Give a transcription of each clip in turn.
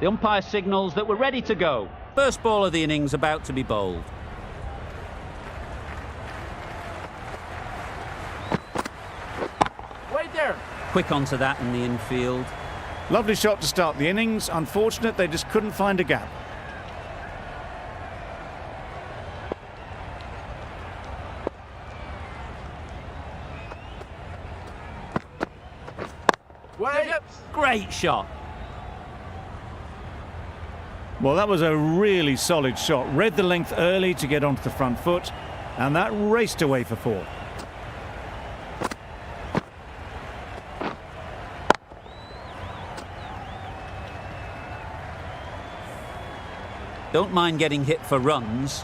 The umpire signals that we're ready to go. First ball of the innings about to be bowled. Wait there. Quick onto that in the infield. Lovely shot to start the innings. Unfortunate they just couldn't find a gap. Wait. Great shot. Well, that was a really solid shot. Read the length early to get onto the front foot, and that raced away for 4. Don't mind getting hit for runs.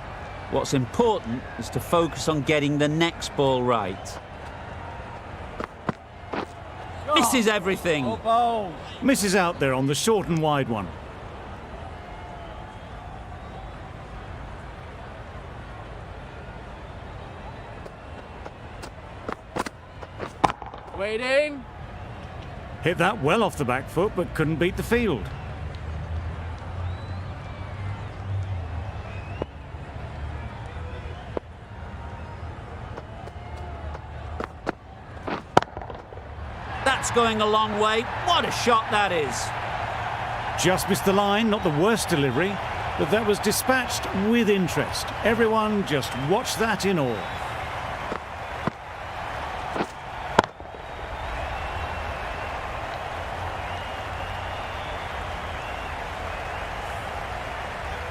What's important is to focus on getting the next ball right. Misses everything. Misses out there on the short and wide one. Waiting. Hit that well off the back foot, but couldn't beat the field. That's going a long way. What a shot that is. Just missed the line, not the worst delivery, but that was dispatched with interest. Everyone just watched that in awe.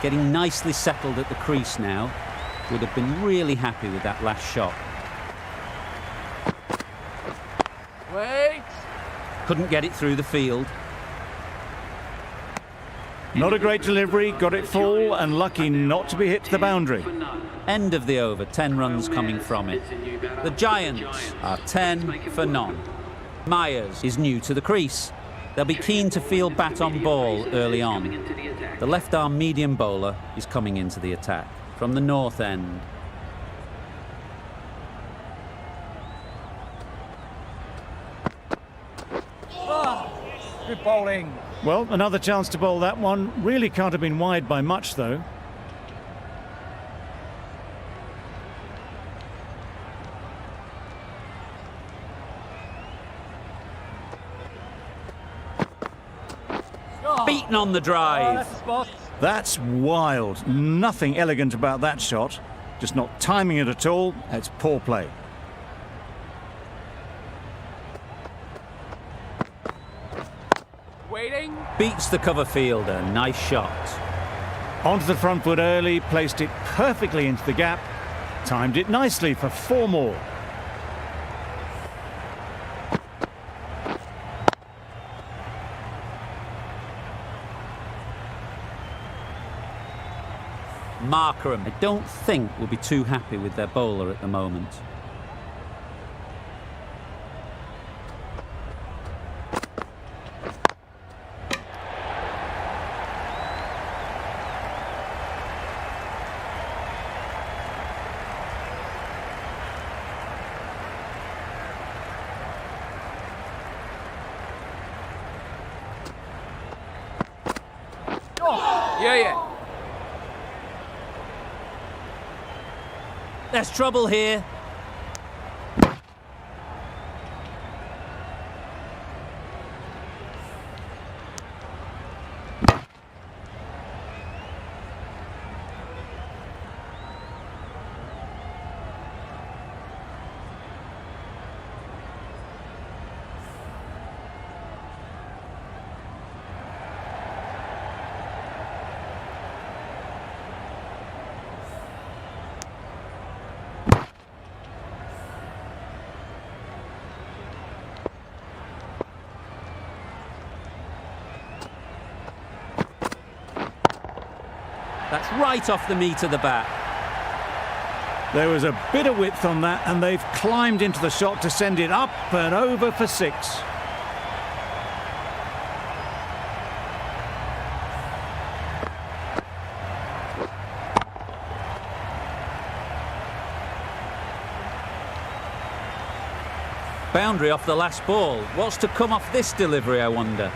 Getting nicely settled at the crease now. Would have been really happy with that last shot. Wait. Couldn't get it through the field. Not a great delivery, got it full and lucky not to be hit to the boundary. End of the over, 10 runs coming from it. The Giants are 10 for none. Myers is new to the crease. They'll be keen to field bat on ball early on. The left-arm medium bowler is coming into the attack from the north end. Good bowling. Well, another chance to bowl that one. Really can't have been wide by much, though. Beaten on the drive. That's wild. Nothing elegant about that shot. Just not timing it at all. It's poor play. Waiting. Beats the cover fielder. Nice shot. Onto the front foot early, placed it perfectly into the gap. Timed it nicely for 4 more. Markram, I don't think will be too happy with their bowler at the moment. Yeah. There's trouble here. That's right off the meat of the bat. There was a bit of width on that, and they've climbed into the shot to send it up and over for 6. Boundary off the last ball. What's to come off this delivery, I wonder?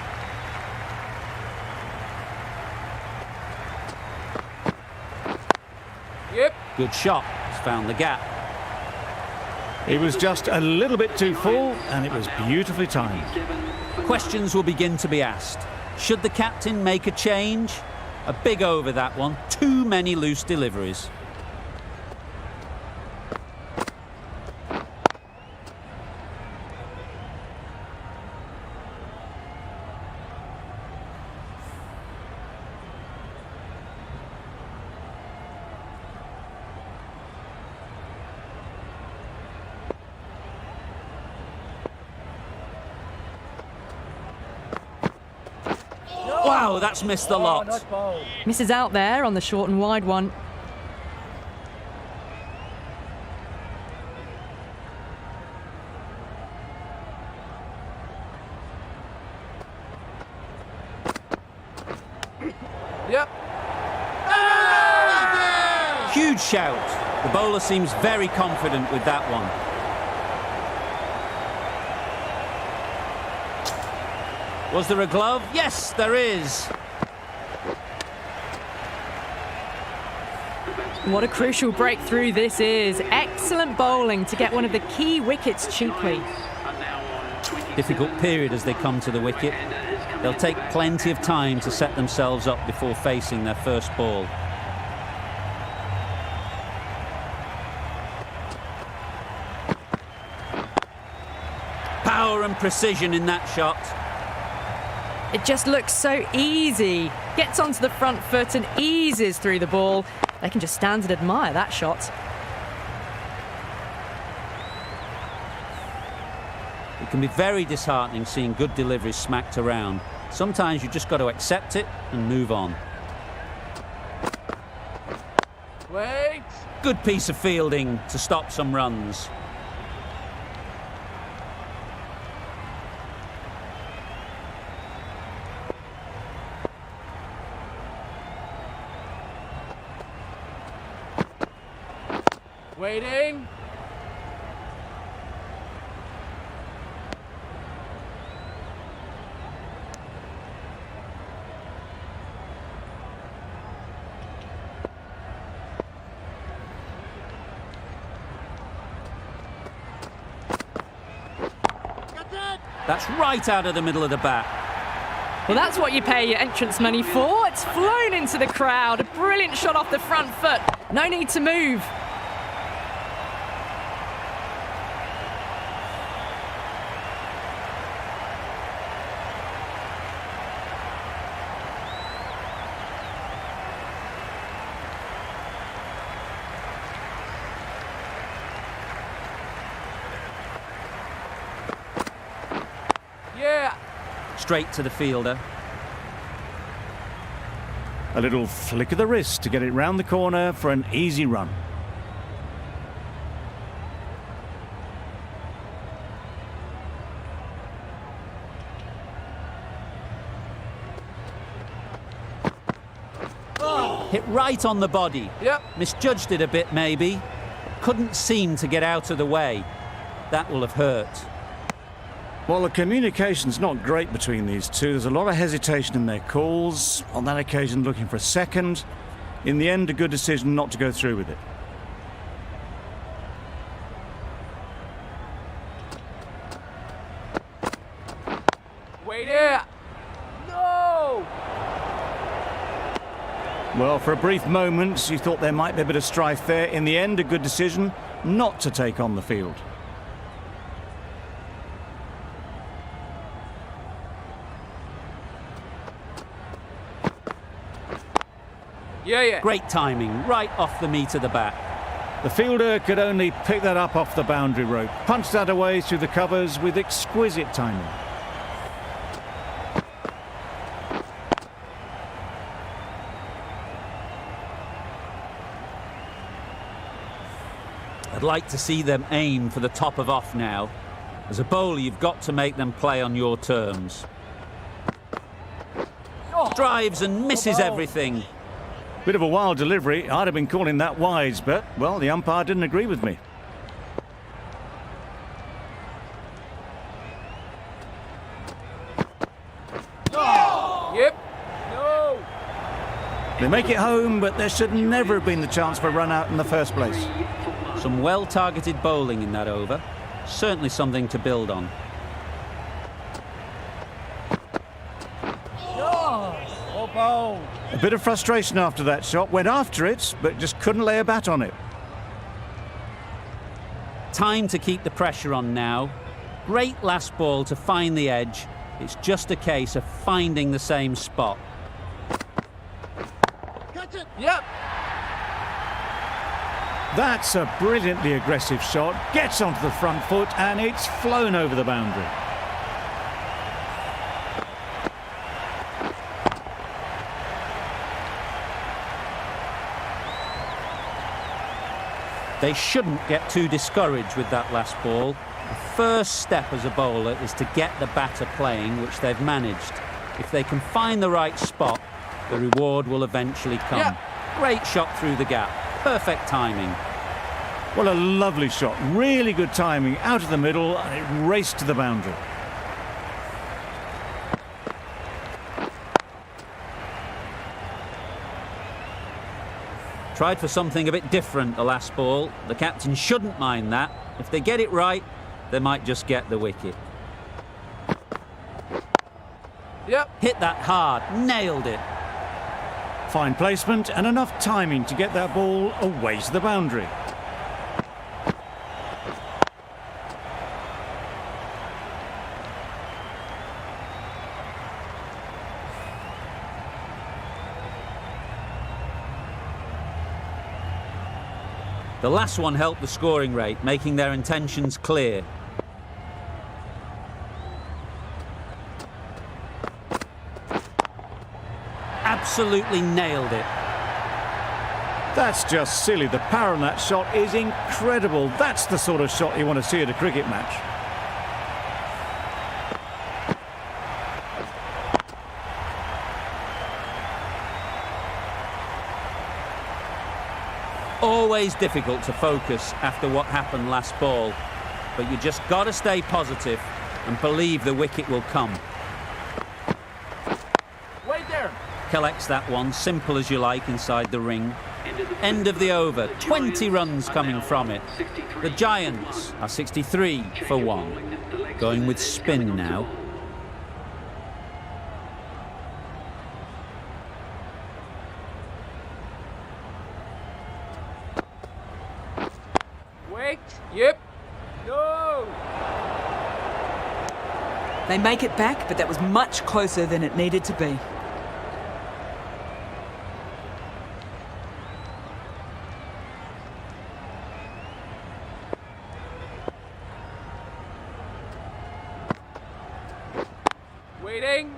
Good shot. He's found the gap. He was just a little bit too full, and it was beautifully timed. Questions will begin to be asked. Should the captain make a change? A big over, that one. Too many loose deliveries. Wow, that's missed the lot. Misses out there on the short and wide one. Yep. Huge shout. The bowler seems very confident with that one. Was there a glove? Yes, there is. What a crucial breakthrough this is. Excellent bowling to get one of the key wickets cheaply. Difficult period as they come to the wicket. They'll take plenty of time to set themselves up before facing their first ball. Power and precision in that shot. It just looks so easy. Gets onto the front foot and eases through the ball. They can just stand and admire that shot. It can be very disheartening seeing good deliveries smacked around. Sometimes you just got to accept it and move on. Wait. Good piece of fielding to stop some runs. Waiting. That's right out of the middle of the bat. Well, that's what you pay your entrance money for. It's flown into the crowd. A brilliant shot off the front foot. No need to move. Yeah. Straight to the fielder. A little flick of the wrist to get it round the corner for an easy run. Hit right on the body. Yep. Misjudged it a bit, maybe. Couldn't seem to get out of the way. That will have hurt. Well, the communication's not great between these two. There's a lot of hesitation in their calls. On that occasion, looking for a second. In the end, a good decision not to go through with it. Wait. Yeah. No. Well, for a brief moment, you thought there might be a bit of strife there. In the end, a good decision not to take on the field. Yeah. Great timing, right off the meat of the bat. The fielder could only pick that up off the boundary rope. Punched that away through the covers with exquisite timing. I'd like to see them aim for the top of off now. As a bowler, you've got to make them play on your terms. Drives and misses everything. Bit of a wild delivery. I'd have been calling that wise, but, well, the umpire didn't agree with me. Yep. No. They make it home, but there should never have been the chance for a run out in the first place. Some well-targeted bowling in that over. Certainly something to build on. A bit of frustration after that shot. Went after it, but just couldn't lay a bat on it. Time to keep the pressure on now. Great last ball to find the edge. It's just a case of finding the same spot. Yep. That's a brilliantly aggressive shot. Gets onto the front foot and it's flown over the boundary. They shouldn't get too discouraged with that last ball. The first step as a bowler is to get the batter playing, which they've managed. If they can find the right spot, the reward will eventually come. Yeah. Great shot through the gap. Perfect timing. Well, a lovely shot. Really good timing. Out of the middle and it raced to the boundary. Tried for something a bit different the last ball. The captain shouldn't mind that. If they get it right, they might just get the wicket. Yep. Hit that hard. Nailed it. Fine placement and enough timing to get that ball away to the boundary. The last one helped the scoring rate, making their intentions clear. Absolutely nailed it. That's just silly. The power on that shot is incredible. That's the sort of shot you want to see at a cricket match. Always difficult to focus after what happened last ball, but you just got to stay positive and believe the wicket will come. Wait there. Collects that one, simple as you like, inside the ring. End of the over, 20 runs coming from it. The Giants are 63 for 1. Going with spin now. Wait. Yep. No. They make it back, but that was much closer than it needed to be. Waiting.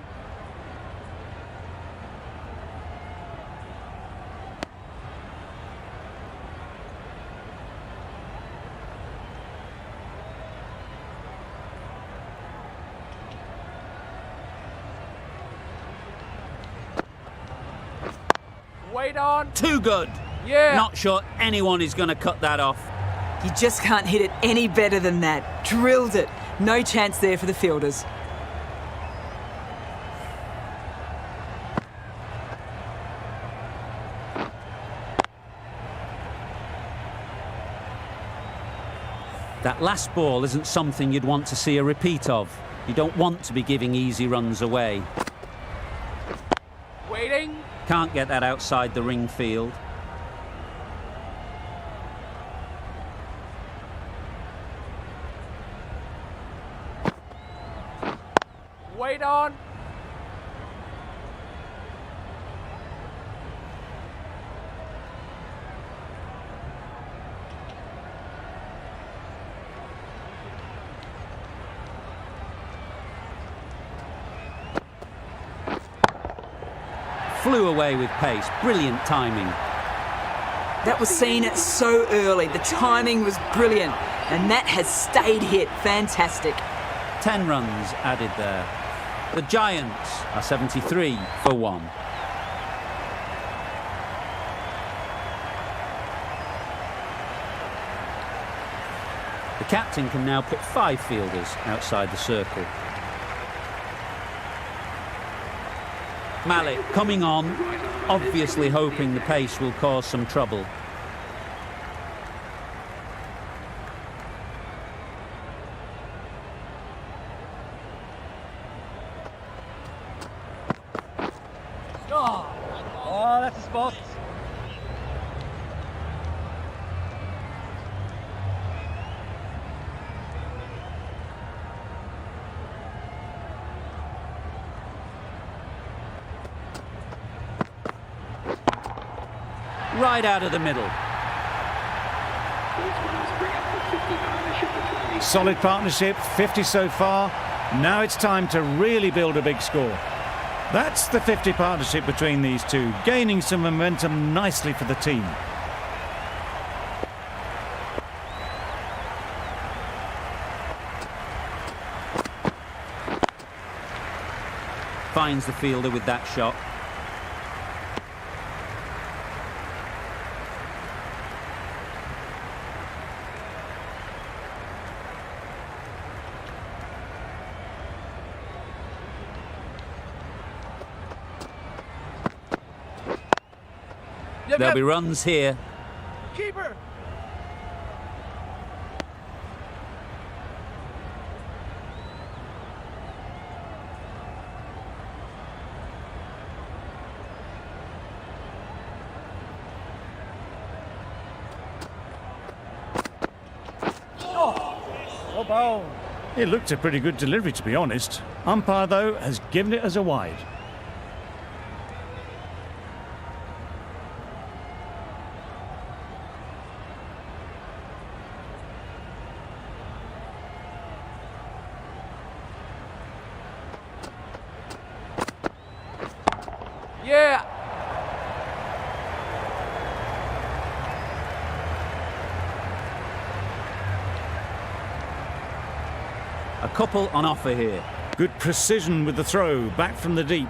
Wait on. Too good. Yeah. Not sure anyone is going to cut that off. You just can't hit it any better than that. Drilled it. No chance there for the fielders. That last ball isn't something you'd want to see a repeat of. You don't want to be giving easy runs away. Waiting. Can't get that outside the ring field. Wait on. Flew away with pace. Brilliant timing. That was seen so early. The timing was brilliant. And that has stayed hit. Fantastic. 10 runs added there. The Giants are 73 for 1. The captain can now put 5 fielders outside the circle. Malik coming on, obviously hoping the pace will cause some trouble. Oh, that's a spot. Right out of the middle. Solid partnership, 50 so far. Now it's time to really build a big score. That's the 50 partnership between these two, gaining some momentum nicely for the team. Finds the fielder with that shot. There'll be runs here. Keeper. Oh, ball. It looked a pretty good delivery, to be honest. Umpire, though, has given it as a wide. Yeah. A couple on offer here. Good precision with the throw, back from the deep.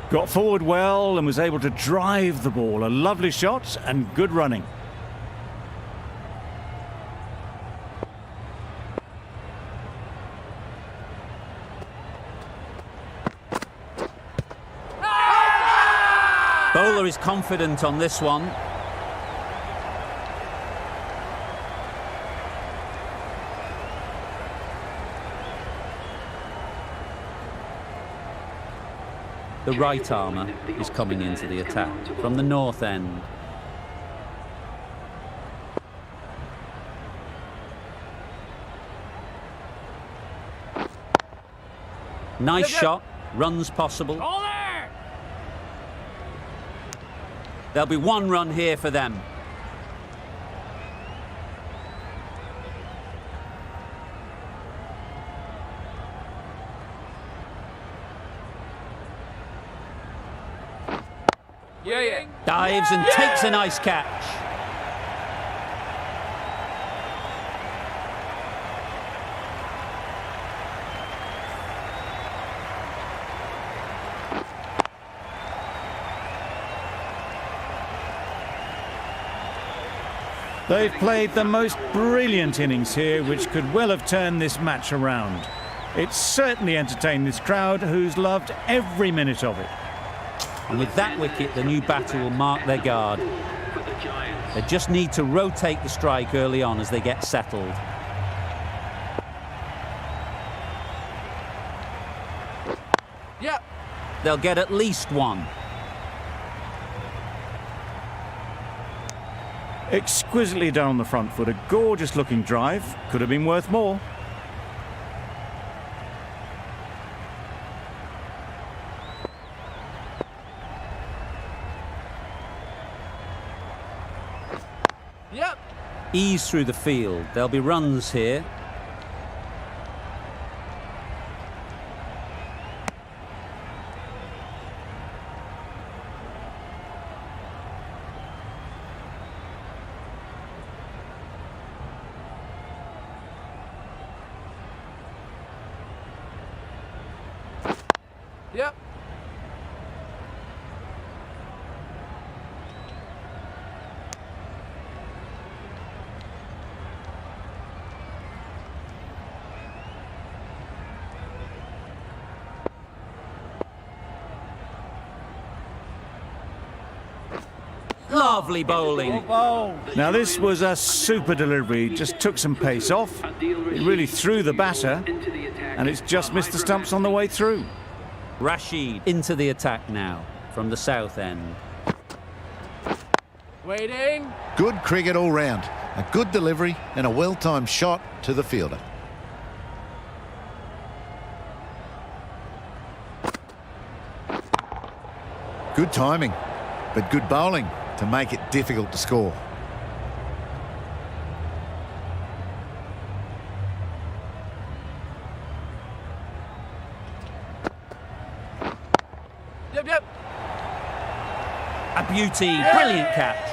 Got forward well and was able to drive the ball. A lovely shot and good running. Bowler is confident on this one. The right armour is coming into the attack from the north end. Nice shot, runs possible. All there. There'll be one run here for them. Yeah. Dives and takes a nice catch. They've played the most brilliant innings here, which could well have turned this match around. It's certainly entertained this crowd, who's loved every minute of it. And with that wicket, the new batter will mark their guard. They just need to rotate the strike early on as they get settled. Yep. They'll get at least one. Exquisitely down the front foot, a gorgeous looking drive. Could have been worth more. Yep. Ease through the field. There'll be runs here. Yep. Lovely bowling. Now this was a super delivery, just took some pace off, it really threw the batter, and it's just missed the stumps on the way through. Rashid into the attack now from the south end. Waiting. Good cricket all round. A good delivery and a well-timed shot to the fielder. Good timing, but good bowling to make it difficult to score. Yep. A beauty, brilliant catch.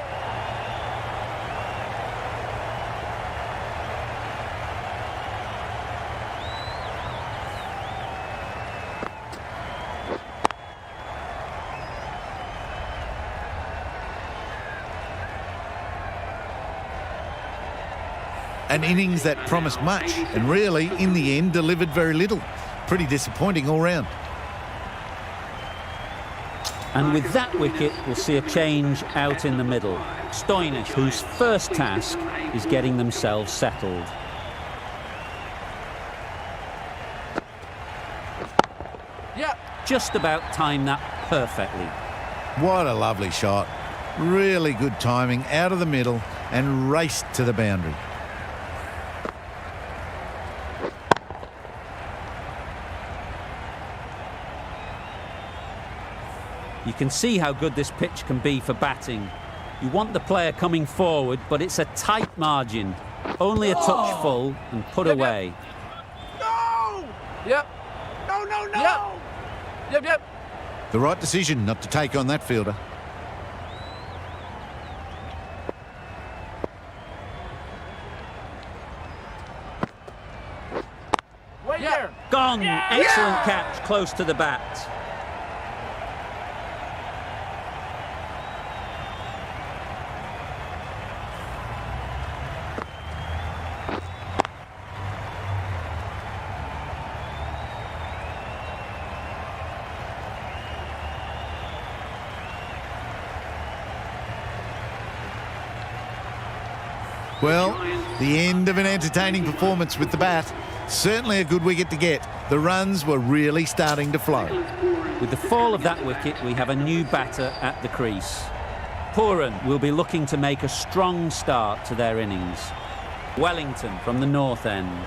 An innings that promised much and really, in the end, delivered very little. Pretty disappointing all round. And with that wicket, we'll see a change out in the middle. Stoinis, whose first task is getting themselves settled. Yep. Just about timed that perfectly. What a lovely shot. Really good timing, out of the middle and raced to the boundary. You can see how good this pitch can be for batting. You want the player coming forward, but it's a tight margin. Only a touch full and put away. No! Yep. No. Yep. The right decision not to take on that fielder. Wait there. Gone! Excellent catch, close to the bat. Well, the end of an entertaining performance with the bat. Certainly a good wicket to get. The runs were really starting to flow. With the fall of that wicket, we have a new batter at the crease. Puran will be looking to make a strong start to their innings. Wellington from the north end.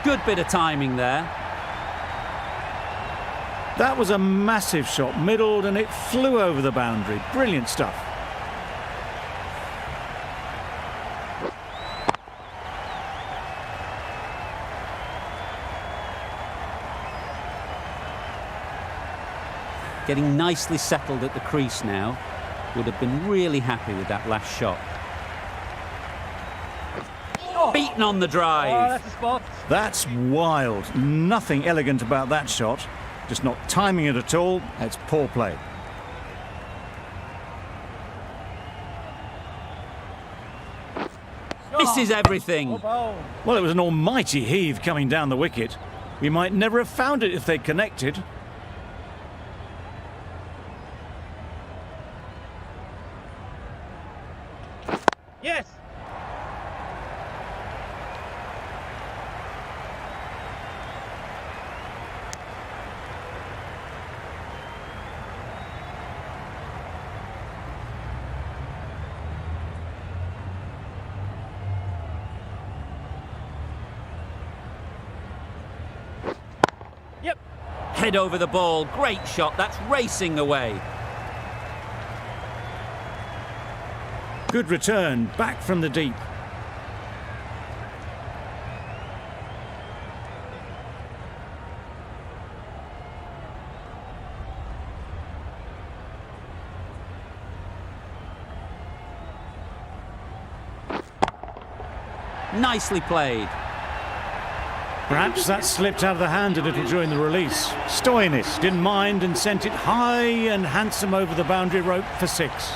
Good bit of timing there. That was a massive shot, middled, and it flew over the boundary. Brilliant stuff. Getting nicely settled at the crease now. Would have been really happy with that last shot. Beaten on the drive. That's wild. Nothing elegant about that shot. Just not timing it at all. It's poor play. Misses everything. Well, it was an almighty heave coming down the wicket. We might never have found it if they'd connected. Yes. Head over the ball. Great shot. That's racing away. Good return, back from the deep. Nicely played. Perhaps that slipped out of the hand a little during the release. Stoinis didn't mind and sent it high and handsome over the boundary rope for 6.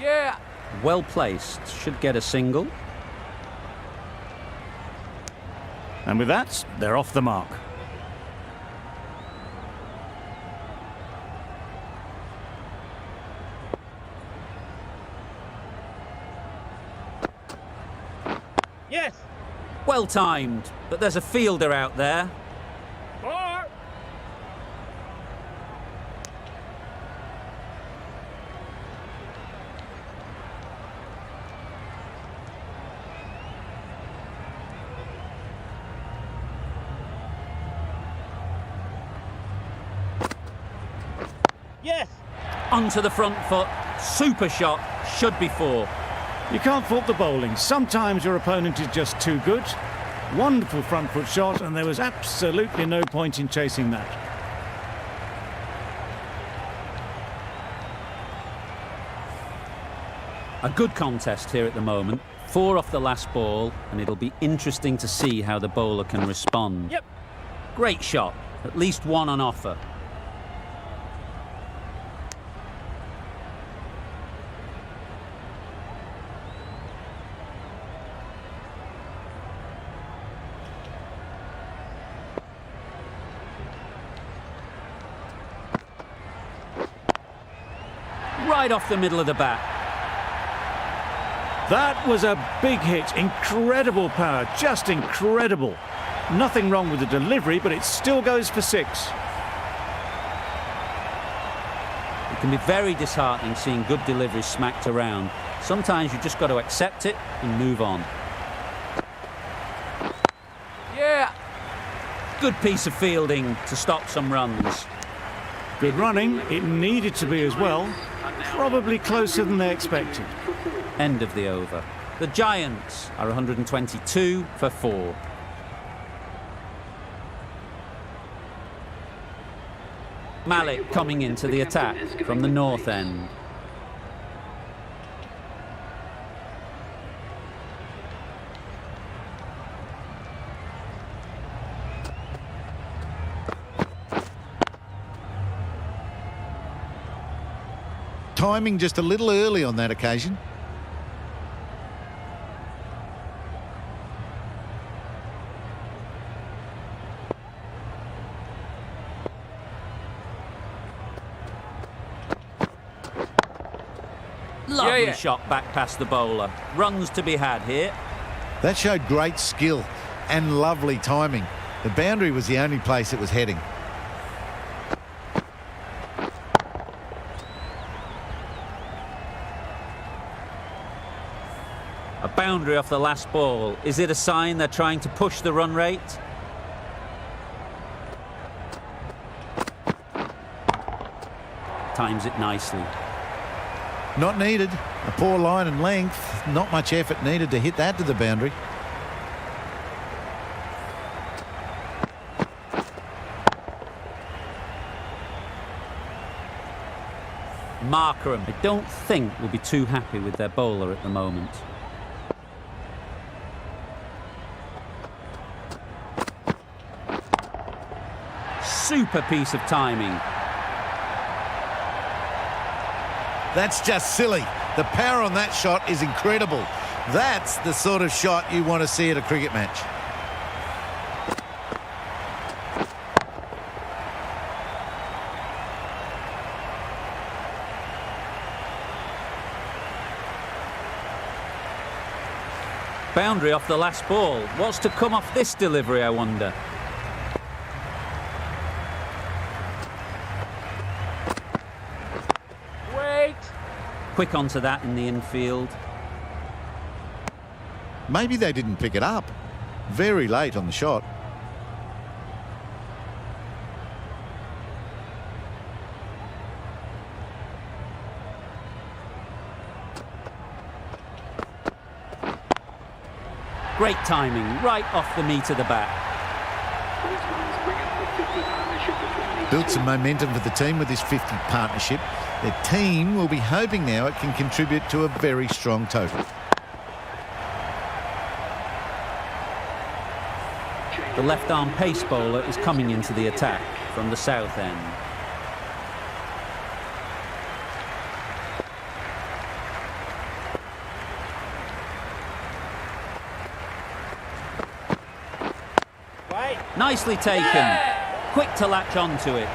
Yeah. Well placed, should get a single. And with that, they're off the mark. Yes. Well timed, but there's a fielder out there. Four. Yes. Onto the front foot. Super shot. Should be four. You can't fault the bowling. Sometimes your opponent is just too good. Wonderful front foot shot, and there was absolutely no point in chasing that. A good contest here at the moment. 4 off the last ball, and it'll be interesting to see how the bowler can respond. Yep. Great shot. At least one on offer. Right off the middle of the bat. That was a big hit. Incredible power. Just incredible. Nothing wrong with the delivery, but it still goes for 6. It can be very disheartening seeing good deliveries smacked around. Sometimes you just got to accept it and move on. Yeah. Good piece of fielding to stop some runs. Good running. It needed to be as well. Probably closer than they expected. End of the over. The Giants are 122 for 4. Malik coming into the attack from the north end. Timing just a little early on that occasion. Lovely shot back past the bowler. Runs to be had here. That showed great skill and lovely timing. The boundary was the only place it was heading. A boundary off the last ball. Is it a sign they're trying to push the run rate? Times it nicely. Not needed. A poor line and length. Not much effort needed to hit that to the boundary. Markram, I don't think, will be too happy with their bowler at the moment. Super piece of timing. That's just silly. The power on that shot is incredible. That's the sort of shot you want to see at a cricket match. Boundary off the last ball. What's to come off this delivery, I wonder? Wait. Quick onto that in the infield. Maybe they didn't pick it up. Very late on the shot. Great timing, right off the meat of the bat. Built some momentum for the team with this 50 partnership. Their team will be hoping now it can contribute to a very strong total. The left-arm pace bowler is coming into the attack from the south end. Nicely taken. Quick to latch onto it.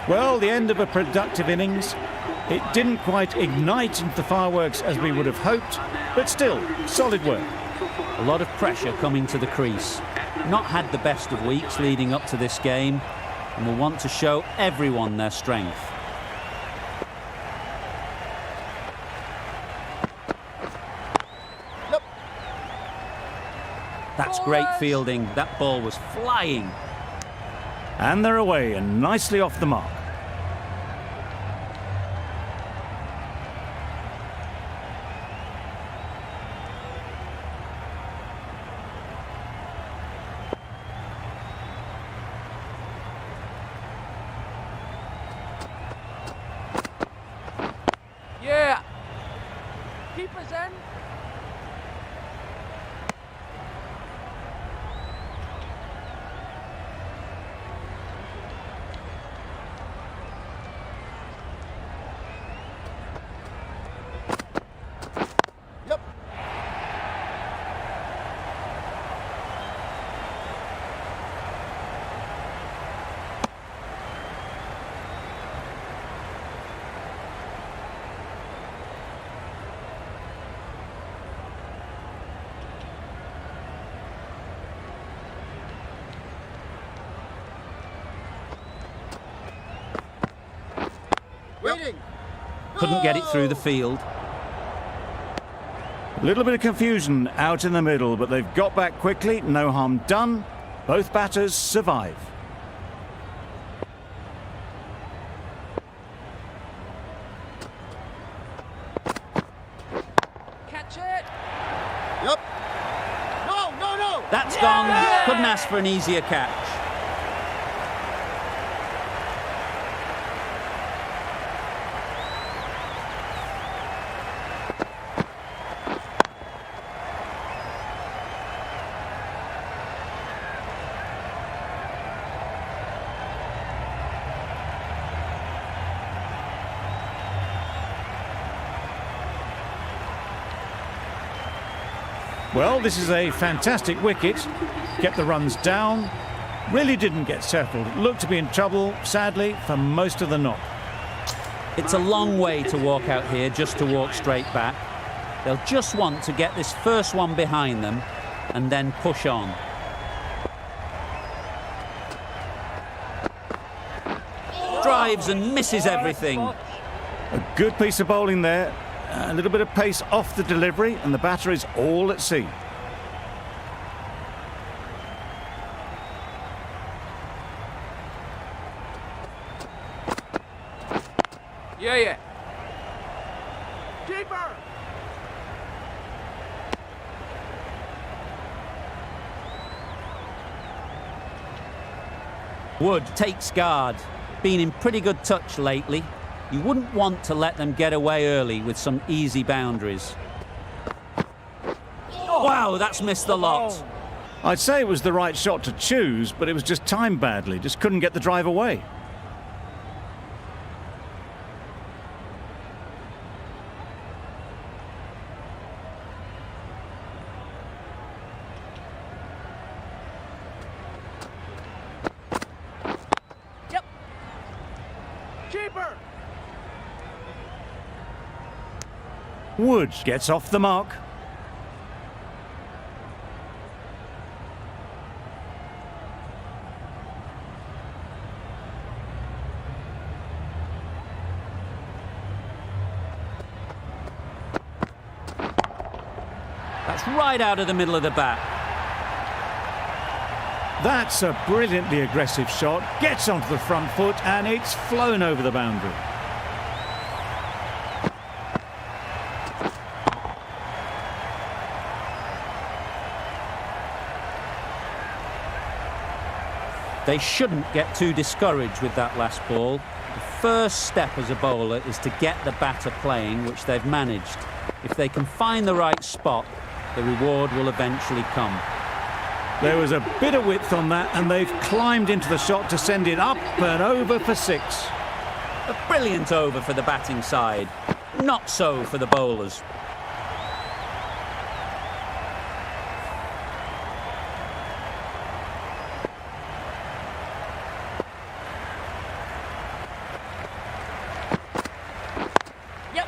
Well, the end of a productive innings. It didn't quite ignite into the fireworks as we would have hoped, but still, solid work. A lot of pressure coming to the crease. Not had the best of weeks leading up to this game, and will want to show everyone their strength. That's great fielding. That ball was flying. And they're away and nicely off the mark. Yeah. Keeper's in. Couldn't get it through the field. A little bit of confusion out in the middle, but they've got back quickly. No harm done. Both batters survive. Catch it. Yep. No. That's gone. Couldn't ask for an easier catch. Well, this is a fantastic wicket. Kept the runs down. Really didn't get settled. Looked to be in trouble, sadly, for most of the knock. It's a long way to walk out here just to walk straight back. They'll just want to get this first one behind them and then push on. Drives and misses everything. A good piece of bowling there. A little bit of pace off the delivery, and the batter is all at sea. Yeah. Keeper. Wood takes guard. Been in pretty good touch lately. You wouldn't want to let them get away early with some easy boundaries. Wow, that's missed the lot. I'd say it was the right shot to choose, but it was just timed badly. Just couldn't get the drive away. Keeper. Wood gets off the mark. That's right out of the middle of the bat. That's a brilliantly aggressive shot. Gets onto the front foot and it's flown over the boundary. They shouldn't get too discouraged with that last ball. The first step as a bowler is to get the batter playing, which they've managed. If they can find the right spot, the reward will eventually come. There was a bit of width on that, and they've climbed into the shot to send it up and over for 6. A brilliant over for the batting side. Not so for the bowlers. Yep.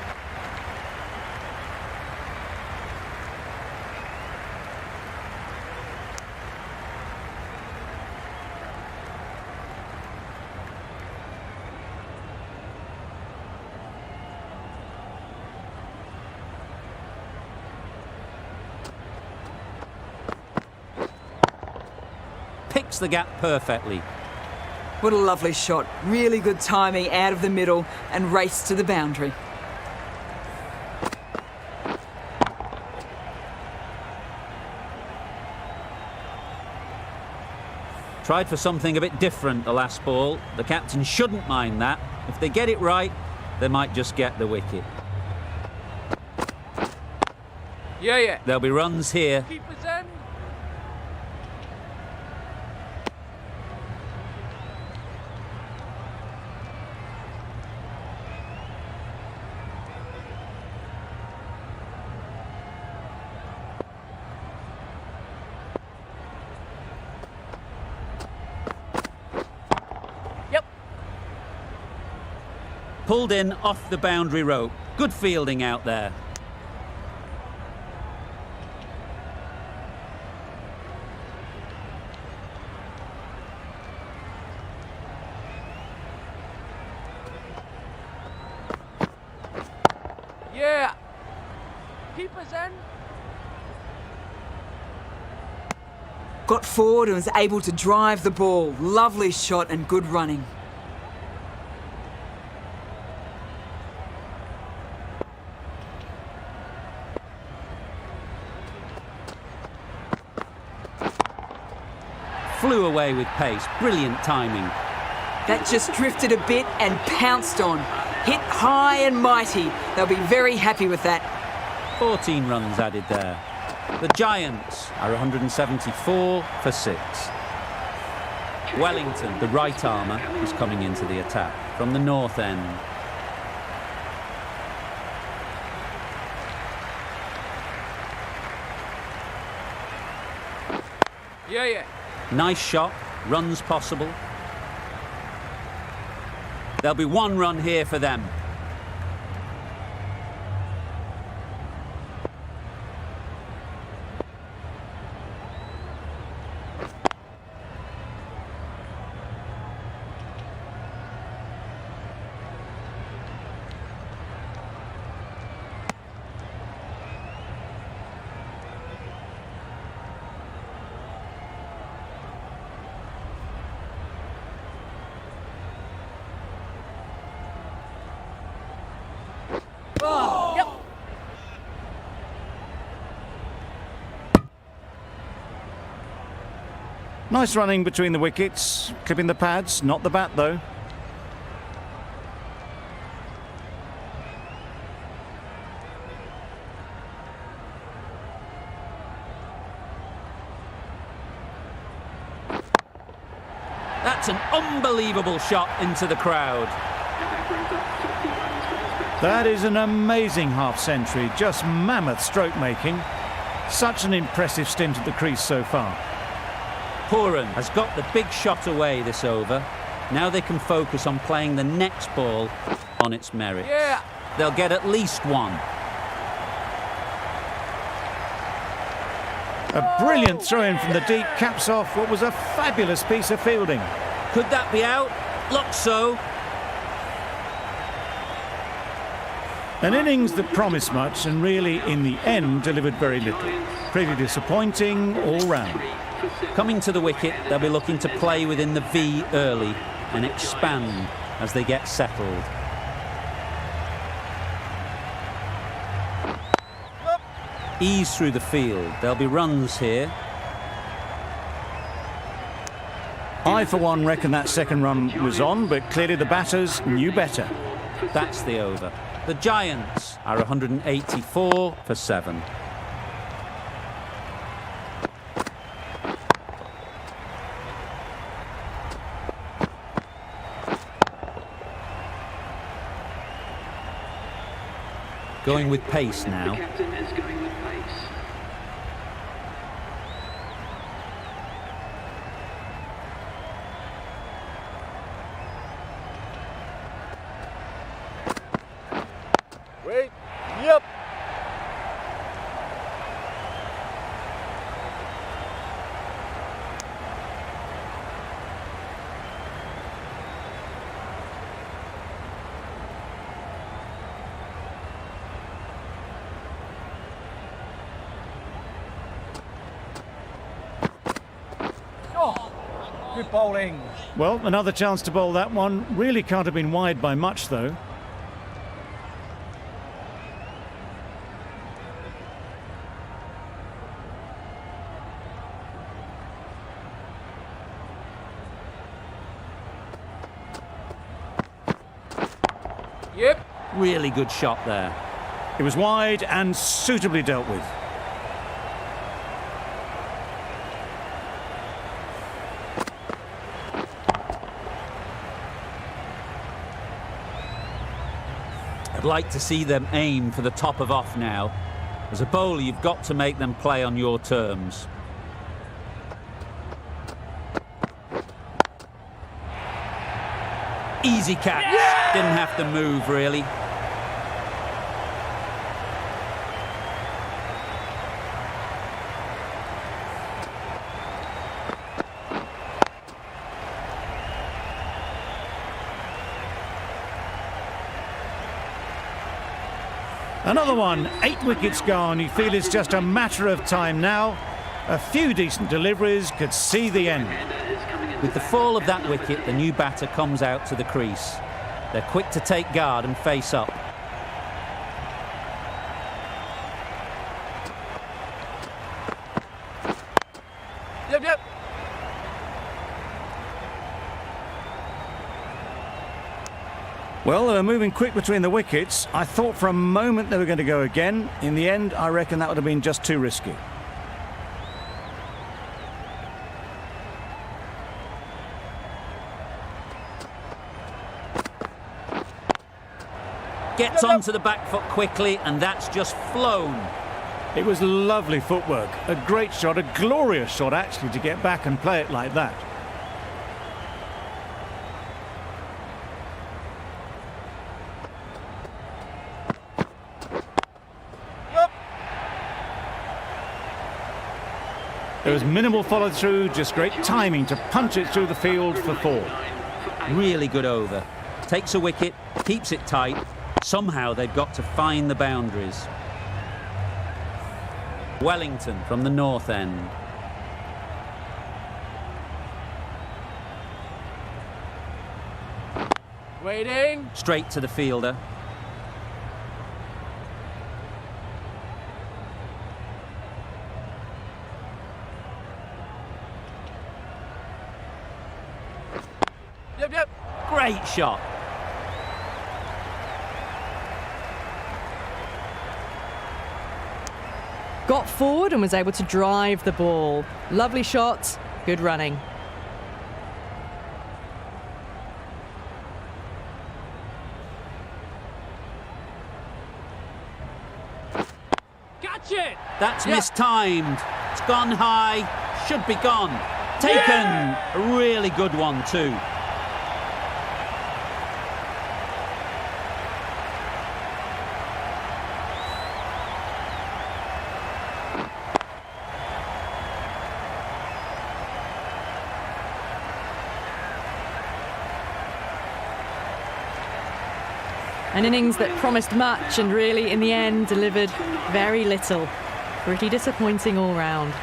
Picks the gap perfectly. What a lovely shot. Really good timing out of the middle and race to the boundary. Tried for something a bit different the last ball. The captain shouldn't mind that. If they get it right, they might just get the wicket. Yeah, yeah. There'll be runs here. Keeper's end. Yep. Pulled in off the boundary rope. Good fielding out there. Yeah. Keeper's end. Got forward and was able to drive the ball. Lovely shot and good running. Flew away with pace. Brilliant timing. That just drifted a bit and pounced on. Hit high and mighty. They'll be very happy with that. 14 runs added there. The Giants are 174 for 6. Wellington, the right armour, is coming into the attack from the north end. Yeah, yeah. Nice shot, runs possible. There'll be 1 run here for them. Yep. Nice running between the wickets, clipping the pads, not the bat though. That's an unbelievable shot into the crowd. That is an amazing half-century, just mammoth stroke making. Such an impressive stint at the crease so far. Pooran has got the big shot away this over. Now they can focus on playing the next ball on its merits. Yeah. They'll get at least 1. A brilliant throw-in from the deep caps off what was a fabulous piece of fielding. Could that be out? Looks so. An innings that promised much and really, in the end, delivered very little. Pretty disappointing all round. Coming to the wicket, they'll be looking to play within the V early and expand as they get settled. Ease through the field. There'll be runs here. I, for one, reckon that second run was on, but clearly the batters knew better. That's the over. The Giants are 184 for 7. Going with pace now. Wait. Yep. Good bowling. Well, another chance to bowl that one. Really can't have been wide by much, though. Yep. Really good shot there. It was wide and suitably dealt with. I'd like to see them aim for the top of off now. As a bowler, you've got to make them play on your terms. Easy catch. Yeah! Didn't have to move, really. Another one, 8 wickets gone. You feel it's just a matter of time now. A few decent deliveries could see the end. With the fall of that wicket, the new batter comes out to the crease. They're quick to take guard and face up. Yep. Well, they were moving quick between the wickets. I thought for a moment they were going to go again. In the end, I reckon that would have been just too risky. Gets onto the back foot quickly, and that's just flown. It was lovely footwork. A great shot, a glorious shot actually, to get back and play it like that. There was minimal follow-through, just great timing to punch it through the field for 4. Really good over. Takes a wicket, keeps it tight. Somehow they've got to find the boundaries. Wellington from the north end. Waiting. Straight to the fielder. Yep. Great shot. Got forward and was able to drive the ball. Lovely shot, good running. Catch it. That's mistimed. It's gone high. Should be gone. Taken. A really good one too. An innings that promised much and really, in the end, delivered very little. Pretty disappointing all round.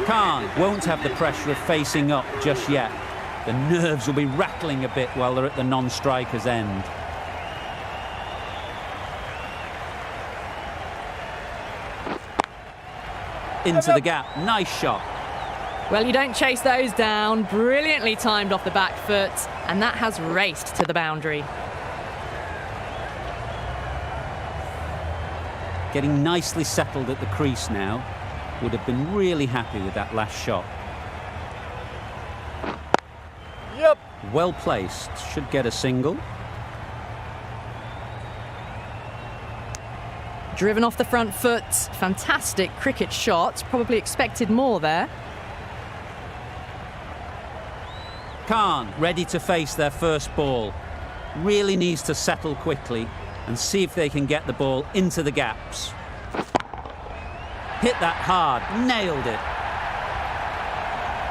Khan won't have the pressure of facing up just yet. The nerves will be rattling a bit while they're at the non-striker's end. Into the gap. Nice shot. Well, you don't chase those down. Brilliantly timed off the back foot, and that has raced to the boundary. Getting nicely settled at the crease now. Would have been really happy with that last shot. Yep. Well placed. Should get a single. Driven off the front foot. Fantastic cricket shot. Probably expected more there. Khan ready to face their first ball. Really needs to settle quickly and see if they can get the ball into the gaps. Hit that hard, nailed it.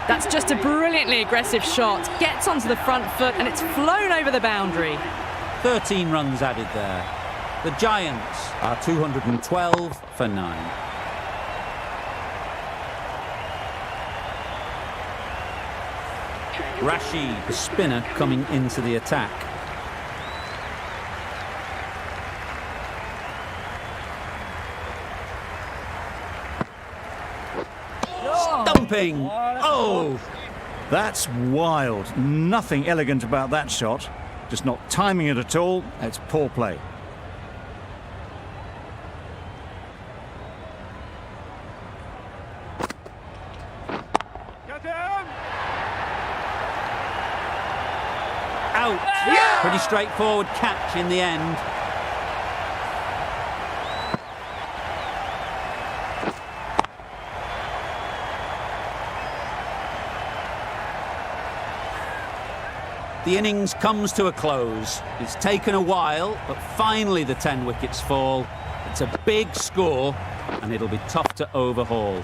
That's just a brilliantly aggressive shot. Gets onto the front foot and it's flown over the boundary. 13 runs added there. The Giants are 212 for 9. Rashid, the spinner, coming into the attack. Stumping! Oh! That's wild. Nothing elegant about that shot. Just not timing it at all. It's poor play. Out! Pretty straightforward catch in the end. The innings comes to a close. It's taken a while, but finally the 10 wickets fall. It's a big score, and it'll be tough to overhaul.